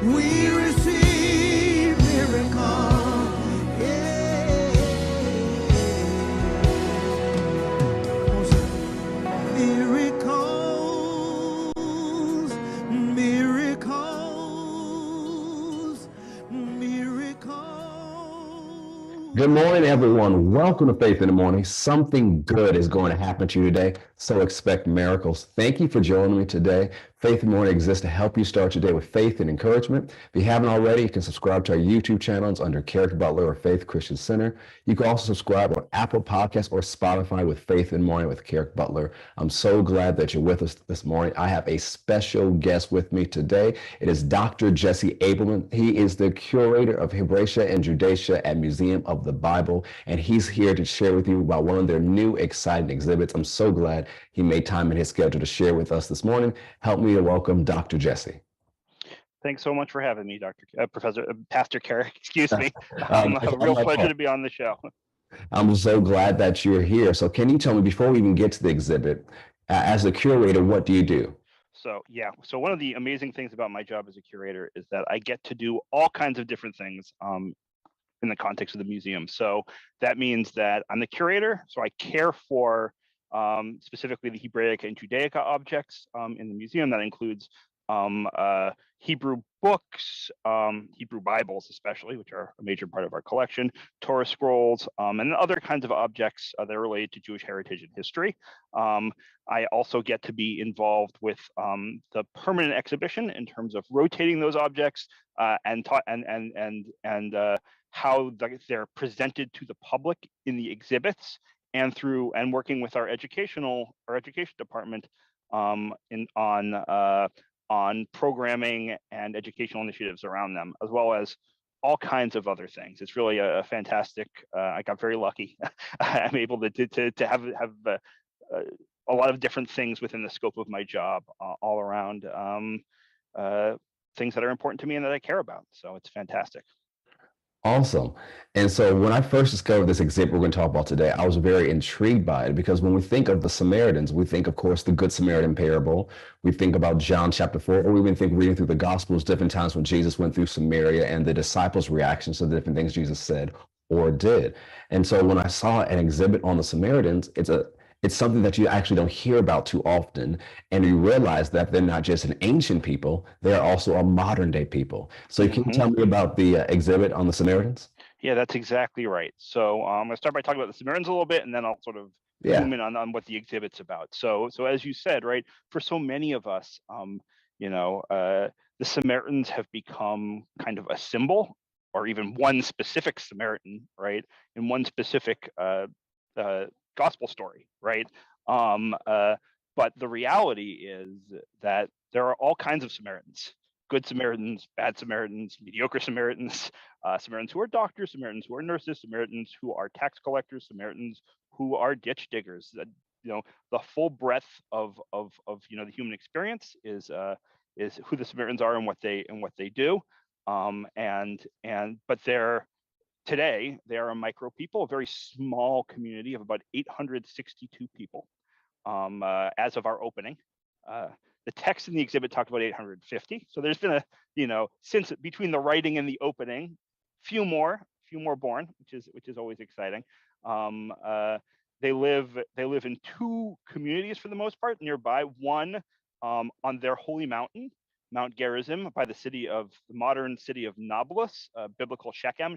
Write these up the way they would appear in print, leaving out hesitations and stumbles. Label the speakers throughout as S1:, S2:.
S1: We receive miracle. Yeah. Miracles, miracles, miracles.
S2: Good morning, everyone. Welcome to Faith in the Morning. Something good is going to happen to you today, so expect miracles. Thank you for joining me today. Faith in the Morning exists to help you start your day with faith and encouragement. If you haven't already, you can subscribe to our YouTube channels under Kerrick Butler or Faith Christian Center. You can also subscribe on Apple Podcasts or Spotify with Faith in the Morning with Kerrick Butler. I'm so glad that you're with us this morning. I have a special guest with me today. It is Dr. Jesse Abelman. He is the curator of Hebraisha and Judaisha at Museum of the Bible, and he's here to share with you about one of their new exciting exhibits. I'm so glad he made time in his schedule to share with us this morning. Help me to welcome Dr. Jesse.
S3: Thanks so much for having me, Pastor Kerrick. Excuse me.
S2: It's
S3: A real
S2: my
S3: pleasure
S2: fault.
S3: to be on the show.
S2: I'm so glad that you're here. So can you tell me, before we even get to the exhibit, as a curator, what do you do?
S3: So one of the amazing things about my job as a curator is that I get to do all kinds of different things in the context of the museum. So that means that I'm the curator, so I care for specifically the Hebraic and Judaica objects in the museum. That includes Hebrew books, Hebrew Bibles especially, which are a major part of our collection, Torah scrolls, and other kinds of objects that are related to Jewish heritage and history. I also get to be involved with the permanent exhibition in terms of rotating those objects and how they're presented to the public in the exhibits, and working with our education department on programming and educational initiatives around them, as well as all kinds of other things. It's really a fantastic. I got very lucky. I'm able to have a lot of different things within the scope of my job, all around things that are important to me and that I care about. So it's fantastic.
S2: Awesome. And so when I first discovered this exhibit we're going to talk about today, I was very intrigued by it, because when we think of the Samaritans, we think, of course, the Good Samaritan parable. We think about John chapter 4, or we even think reading through the Gospels different times when Jesus went through Samaria and the disciples' reactions to the different things Jesus said or did. And so when I saw an exhibit on the Samaritans, it's something that you actually don't hear about too often. And you realize that they're not just an ancient people, they're also a modern day people. So can you tell me about the exhibit on the Samaritans?
S3: Yeah, that's exactly right. So I'm going to start by talking about the Samaritans a little bit, and then I'll sort of zoom in on what the exhibit's about. So as you said, right, for so many of us, the Samaritans have become kind of a symbol, or even one specific Samaritan, right, in one specific gospel story, right? But the reality is that there are all kinds of Samaritans: good Samaritans, bad Samaritans, mediocre Samaritans, Samaritans who are doctors, Samaritans who are nurses, Samaritans who are tax collectors, Samaritans who are ditch diggers. The full breadth of the human experience is who the Samaritans are and what they do. But today, they are a micro people, a very small community of about 862 people as of our opening. The text in the exhibit talked about 850. So there's been since between the writing and the opening, few more born, which is always exciting. They live in two communities for the most part nearby. One on their holy mountain, Mount Gerizim, by the modern city of Nablus, biblical Shechem,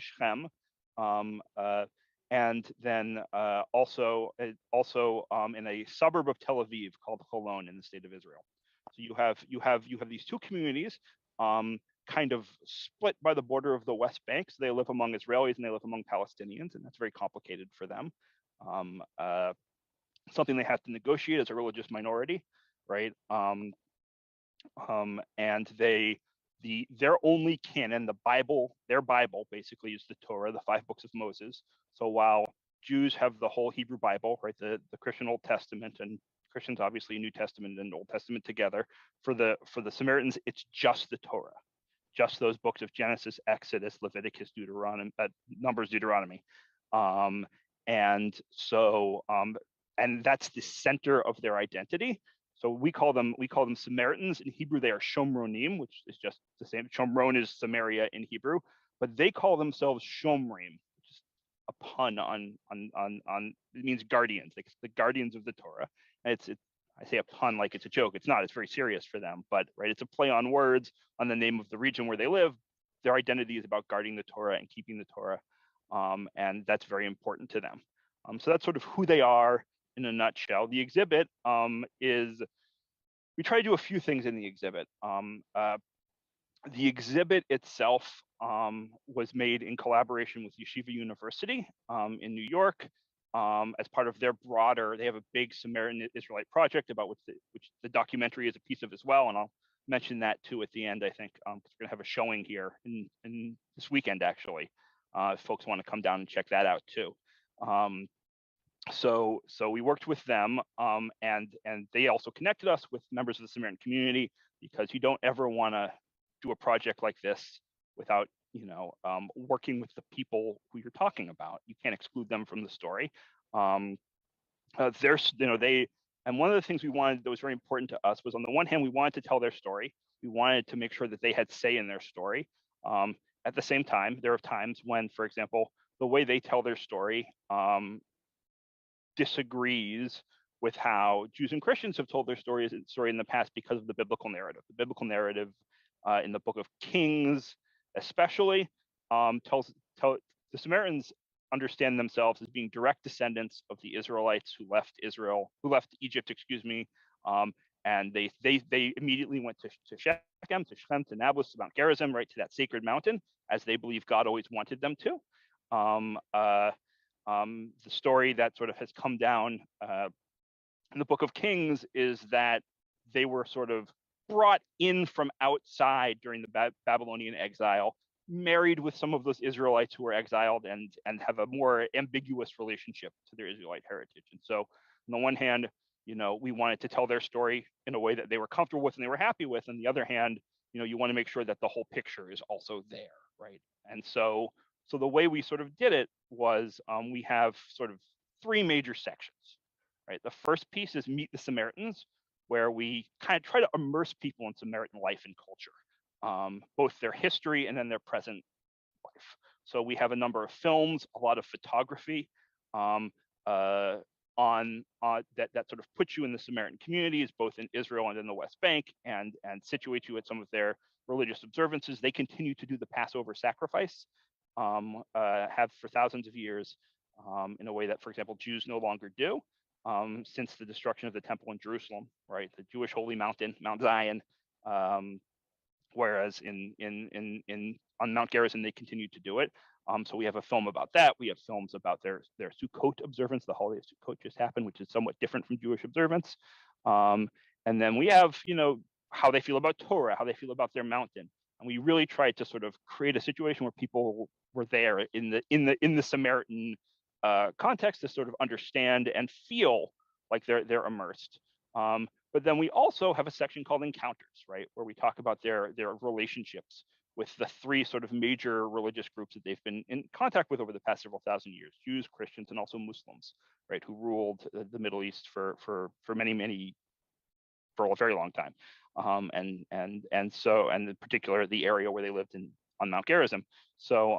S3: and then also in a suburb of Tel Aviv called Holon in the state of Israel. So you have these two communities, kind of split by the border of the West Bank. So they live among Israelis and they live among Palestinians, and that's very complicated for them. Something they have to negotiate as a religious minority, right? And their only canon, their Bible basically is the Torah, the 5 books of Moses. So while Jews have the whole Hebrew Bible, right, the Christian Old Testament, and Christians obviously New Testament and Old Testament together, for the Samaritans, it's just the Torah, just those books of Genesis, Exodus, Leviticus, Deuteronomy, Numbers, Deuteronomy, and that's the center of their identity. So we call them Samaritans. In Hebrew, they are Shomronim, which is just the same. Shomron is Samaria in Hebrew, but they call themselves Shomrim, which is a pun on it means guardians, like the guardians of the Torah. And I say a pun like it's a joke. It's not. It's very serious for them. But right, it's a play on words on the name of the region where they live. Their identity is about guarding the Torah and keeping the Torah, and that's very important to them. So that's sort of who they are in a nutshell. The exhibit is, we try to do a few things in the exhibit. The exhibit itself was made in collaboration with Yeshiva University in New York. As part of their broader, they have a big Samaritan Israelite project about which the documentary is a piece of as well, and I'll mention that too at the end, I think, because we're gonna have a showing here in this weekend, actually, if folks want to come down and check that out too. So we worked with them, and they also connected us with members of the Samaritan community, because you don't ever want to do a project like this without working with the people who you're talking about. You can't exclude them from the story. And one of the things we wanted that was very important to us was, on the one hand, we wanted to tell their story. We wanted to make sure that they had say in their story. At the same time, there are times when, for example, the way they tell their story disagrees with how Jews and Christians have told their story in the past, because of the biblical narrative. The biblical narrative in the book of Kings, especially, tells the Samaritans understand themselves as being direct descendants of the Israelites who left Egypt, and they immediately went to Shechem, to Shechem, to Nablus, to Mount Gerizim, right to that sacred mountain, as they believe God always wanted them to. The story that sort of has come down in the book of Kings is that they were sort of brought in from outside during the Babylonian exile, married with some of those Israelites who were exiled, and have a more ambiguous relationship to their Israelite heritage. And so, on the one hand, we wanted to tell their story in a way that they were comfortable with and they were happy with. On the other hand, you want to make sure that the whole picture is also there, right? And so the way we sort of did it was, we have sort of three major sections, right? The first piece is Meet the Samaritans, where we kind of try to immerse people in Samaritan life and culture, both their history and then their present life. So we have a number of films, a lot of photography on that sort of puts you in the Samaritan communities, both in Israel and in the West Bank, and situate you at some of their religious observances. They continue to do the Passover sacrifice, have for thousands of years, in a way that, for example, Jews no longer do. Since the destruction of the temple in Jerusalem, right, the Jewish holy mountain, Mount Zion, whereas on Mount Gerizim they continue to do it. So we have a film about that. We have films about their Sukkot observance. The holiday of Sukkot just happened, which is somewhat different from Jewish observance. And then we have how they feel about Torah, how they feel about their mountain, and we really tried to sort of create a situation where people were there in the Samaritan context to sort of understand and feel like they're immersed. But then we also have a section called Encounters, right, where we talk about their relationships with the three sort of major religious groups that they've been in contact with over the past several thousand years: Jews, Christians, and also Muslims, right, who ruled the Middle East for a very long time, and in particular the area where they lived on Mount Gerizim. So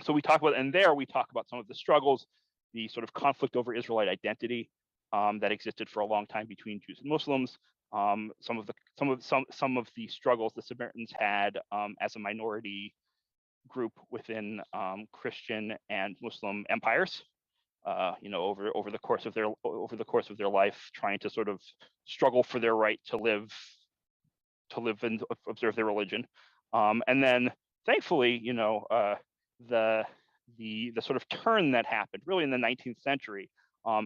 S3: we talk about, and there we talk about some of the struggles, the sort of conflict over Israelite identity that existed for a long time between Jews and Muslims. Some of the struggles the Samaritans had as a minority group within Christian and Muslim empires. Over the course of their life, trying to sort of struggle for their right to live and observe their religion, and then thankfully, the sort of turn that happened really in the 19th century,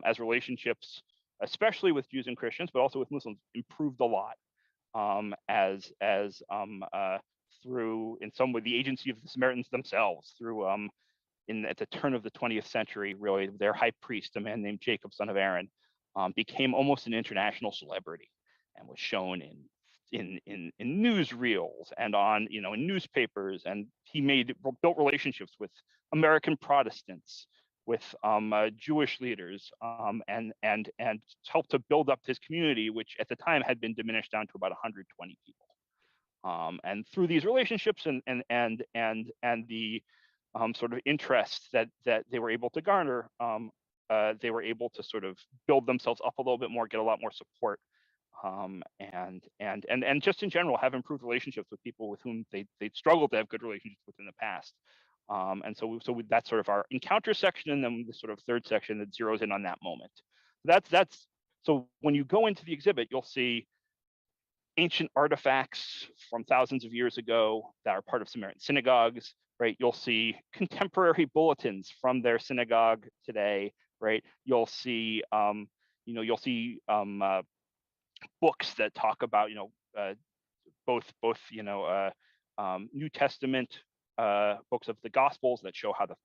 S3: as relationships, especially with Jews and Christians, but also with Muslims, improved a lot, through, in some way, the agency of the Samaritans themselves, through at the turn of the 20th century, really, their high priest, a man named Jacob, son of Aaron, became almost an international celebrity, and was shown in newsreels and on in newspapers, and he built relationships with American Protestants, Jewish leaders, and helped to build up his community, which at the time had been diminished down to about 120 people. And through these relationships and the sort of interest that they were able to garner, they were able to sort of build themselves up a little bit more, get a lot more support, and just in general have improved relationships with people with whom they struggled to have good relationships with in the past. And so that's sort of our encounter section, and then the sort of third section that zeroes in on that moment. That's so when you go into the exhibit, you'll see ancient artifacts from thousands of years ago that are part of Samaritan synagogues, right? You'll see contemporary bulletins from their synagogue today, right? You'll see, books that talk about, both New Testament books of the Gospels that show how the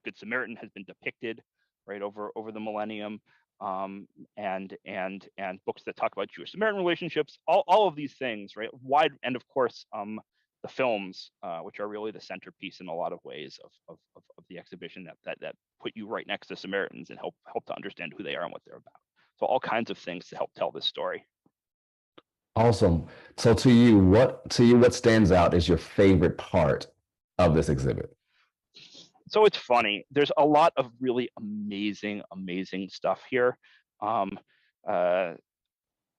S3: Good Samaritan has been depicted, right, over the millennium. And books that talk about Jewish Samaritan relationships, all of these things, right? Wide, and of course, the films, which are really the centerpiece in a lot of ways of the exhibition that put you right next to Samaritans and help to understand who they are and what they're about. So all kinds of things to help tell this story.
S2: Awesome. So to you, what stands out as your favorite part of this exhibit?
S3: So it's funny. There's a lot of really amazing stuff here.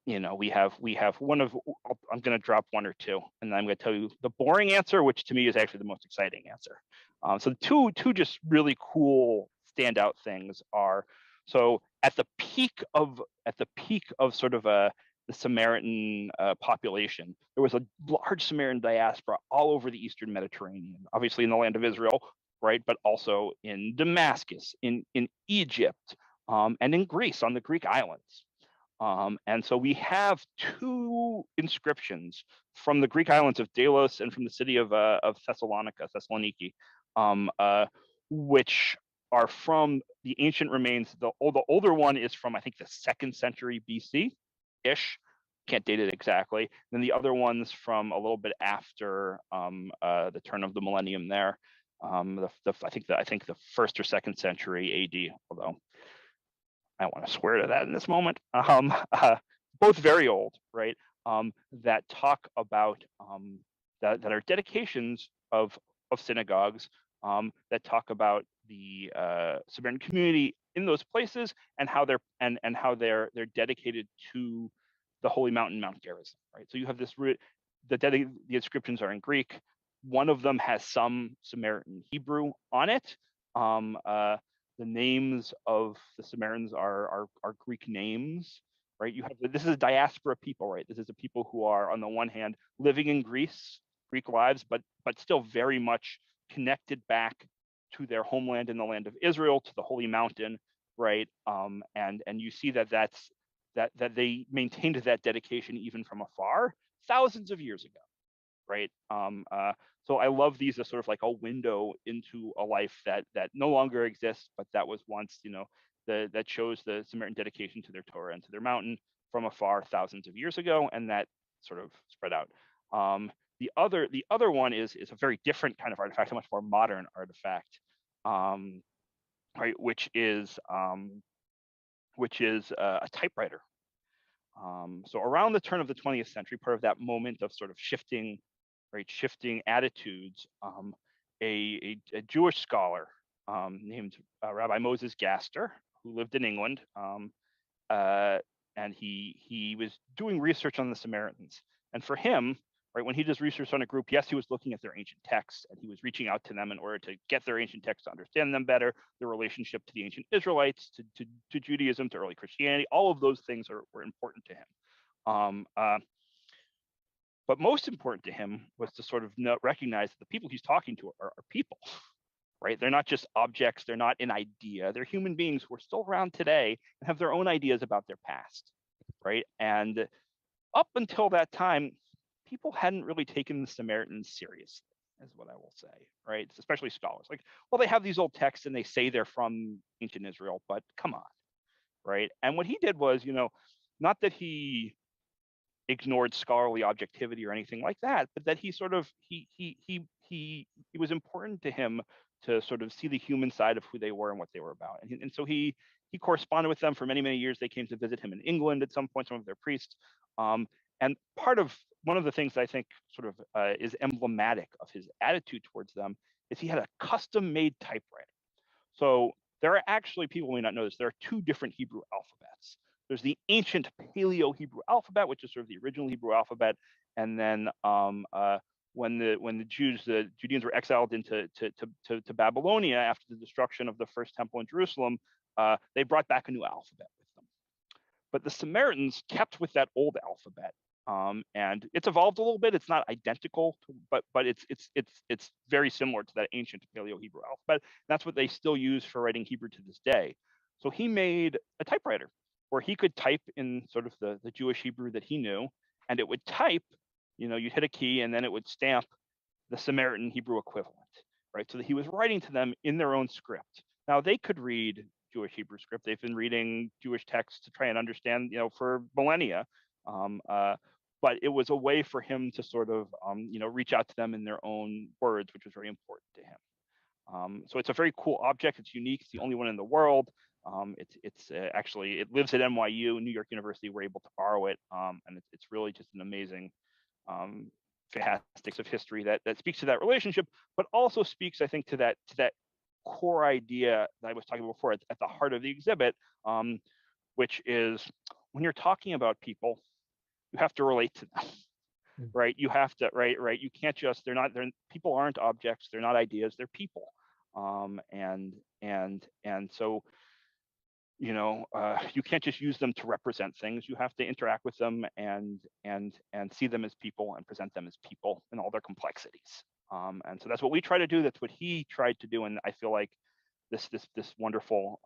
S3: We have one of, I'm going to drop one or two, and then I'm going to tell you the boring answer, which to me is actually the most exciting answer. So two just really cool standout things are, so at the peak of sort of the Samaritan population, there was a large Samaritan diaspora all over the Eastern Mediterranean, obviously in the land of Israel, right, but also in Damascus, in Egypt, and in Greece, on the Greek islands. And so we have two inscriptions from the Greek islands of Delos and from the city of Thessaloniki, which are from the ancient remains. The older one is from, I think, the 2nd century BC-ish. Can't date it exactly. Then the other one's from a little bit after the turn of the millennium there. I think the 1st or 2nd century AD, although I don't want to swear to that in this moment. Both very old, right? That talk about that are dedications of synagogues, that talk about the Samaritan community in those places and how they're dedicated to the holy mountain, Mount Gerizim, right? So you have this the inscriptions are in Greek. One of them has some Samaritan Hebrew on it. The names of the Samaritans are Greek names, right? This is a diaspora people, right? This is a people who are, on the one hand, living in Greece, Greek lives, but still very much connected back to their homeland in the land of Israel, to the holy mountain, right? And you see that they maintained that dedication even from afar, thousands of years ago, right? So I love these as sort of like a window into a life that no longer exists, but that was once, that shows the Samaritan dedication to their Torah and to their mountain from afar thousands of years ago, and that sort of spread out. The other one is a very different kind of artifact, a much more modern artifact, right? Which is a typewriter. So around the turn of the 20th century, part of that moment of sort of shifting attitudes, a Jewish scholar named Rabbi Moses Gaster, who lived in England, and he was doing research on the Samaritans. And for him, right, when he does research on a group, yes, he was looking at their ancient texts, and he was reaching out to them in order to get their ancient texts to understand them better, their relationship to the ancient Israelites, to Judaism, to early Christianity. All of those things were important to him. But most important to him was to sort of recognize that the people he's talking to are people, right? They're not just objects. They're not an idea. They're human beings who are still around today and have their own ideas about their past, right? And up until that time, people hadn't really taken the Samaritans seriously, is what I will say, right? Especially scholars. Like, well, they have these old texts and they say they're from ancient Israel, but come on, right? And what he did was, not that he ignored scholarly objectivity or anything like that, but that he sort of he was important to him to sort of see the human side of who they were and what they were about. And so he corresponded with them for many, many years. They came to visit him in England at some point, some of their priests. And one of the things that I think sort of is emblematic of his attitude towards them is he had a custom-made typewriter. So there are actually, people may not know this, there are two different Hebrew alphabets. There's the ancient Paleo-Hebrew alphabet, which is sort of the original Hebrew alphabet, and then when the Judeans were exiled into to Babylonia after the destruction of the first temple in Jerusalem, they brought back a new alphabet with them. But the Samaritans kept with that old alphabet, and it's evolved a little bit. It's not identical, but it's very similar to that ancient Paleo-Hebrew alphabet. That's what they still use for writing Hebrew to this day. So he made a typewriter where he could type in sort of the Jewish Hebrew that he knew, and it would type. You'd hit a key, and then it would stamp the Samaritan Hebrew equivalent, right? So that he was writing to them in their own script. Now they could read Jewish Hebrew script. They've been reading Jewish texts to try and understand, for millennia. But it was a way for him to sort of, reach out to them in their own words, which was very important to him. So it's a very cool object. It's unique. It's the only one in the world. Actually, it lives at NYU, New York University. We're able to borrow it, and it's really just an amazing fantastics of history that speaks to that relationship, but also speaks, I think, to that core idea that I was talking about before at the heart of the exhibit, which is when you're talking about people, you have to relate to them, right? You have to, right? You can't just, people aren't objects, they're not ideas, they're people. And so, you can't just use them to represent things. You have to interact with them and see them as people and present them as people in all their complexities. And so that's what we try to do. That's what he tried to do. And I feel like this wonderful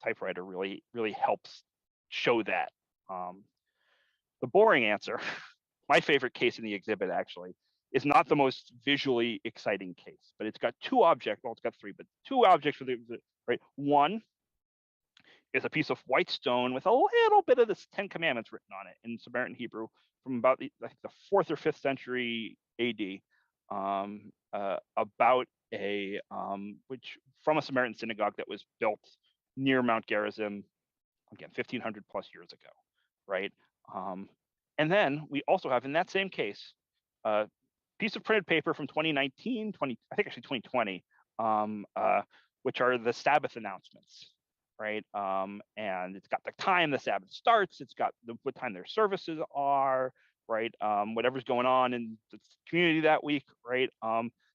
S3: typewriter really helps show that. The boring answer, my favorite case in the exhibit actually, is not the most visually exciting case, but it's got two objects. Well, it's got three, but two objects for the exhibit, right? One is a piece of white stone with a little bit of the Ten Commandments written on it in Samaritan Hebrew from about the 4th or 5th century AD, about which from a Samaritan synagogue that was built near Mount Gerizim, again 1500 plus years ago, right? And then we also have in that same case a piece of printed paper from 2019, I think actually 2020, which are the Sabbath announcements. Right, and it's got the time the Sabbath starts. It's got what time their services are. Right, whatever's going on in the community that week. Right,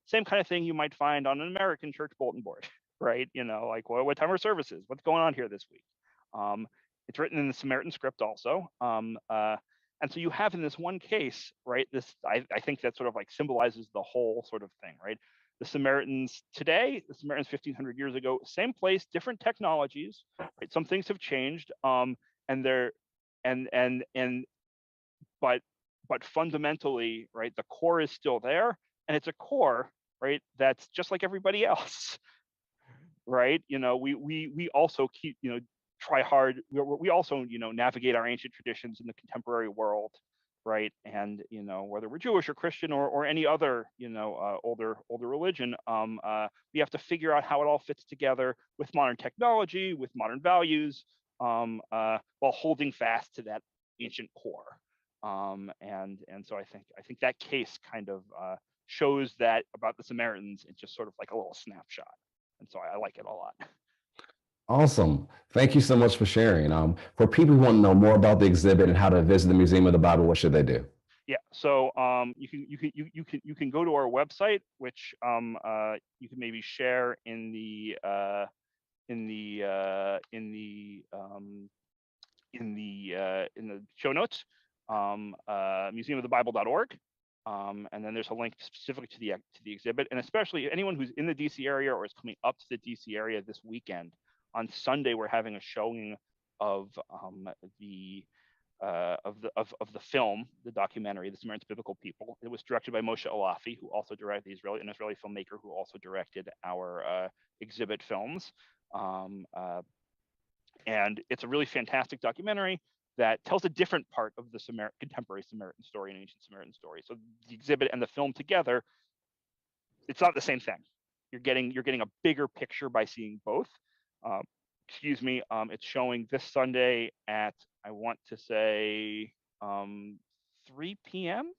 S3: same kind of thing you might find on an American church bulletin board. Right, like what time are services? What's going on here this week? It's written in the Samaritan script also. And so you have in this one case, right? I think that sort of like symbolizes the whole sort of thing, right? The Samaritans today, the Samaritans 1500 years ago, same place, different technologies, right? Some things have changed, but fundamentally, right, the core is still there, and it's a core, right, that's just like everybody else, right? We also keep, try hard. We also, navigate our ancient traditions in the contemporary world, right? And whether we're Jewish or Christian or any other older religion, we have to figure out how it all fits together with modern technology, with modern values, while holding fast to that ancient core. And so I think that case kind of shows that about the Samaritans. It's just sort of like a little snapshot, and so I like it a lot.
S2: Awesome. Thank you so much for sharing. For people who want to know more about the exhibit and how to visit the Museum of the Bible, what should they do?
S3: Yeah, so you can go to our website, which you can maybe share in the show notes, museumofthebible.org, and then there's a link specifically to the exhibit, and especially anyone who's in the DC area or is coming up to the DC area this weekend. On Sunday, we're having a showing of the film, the documentary, The Samaritan's Biblical People. It was directed by Moshe Alafi, who also directed an Israeli filmmaker who also directed our exhibit films. And it's a really fantastic documentary that tells a different part of the contemporary Samaritan story and ancient Samaritan story. So the exhibit and the film together, it's not the same thing. you're getting a bigger picture by seeing both. Excuse me. It's showing this Sunday at, I want to say, 3 p.m.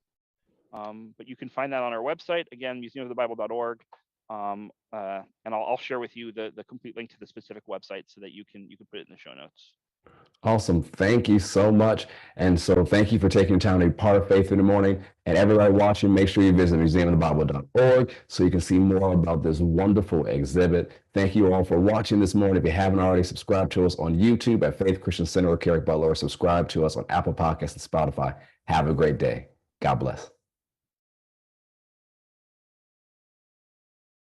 S3: But you can find that on our website, again, museumofthebible.org. And I'll share with you the complete link to the specific website so that you can put it in the show notes.
S2: Awesome. Thank you so much. And so thank you for taking time to be part of Faith in the Morning. And everybody watching, make sure you visit museumofthebible.org so you can see more about this wonderful exhibit. Thank you all for watching this morning. If you haven't already, subscribe to us on YouTube at Faith Christian Center or Kerrick Butler, or subscribe to us on Apple Podcasts and Spotify. Have a great day. God bless.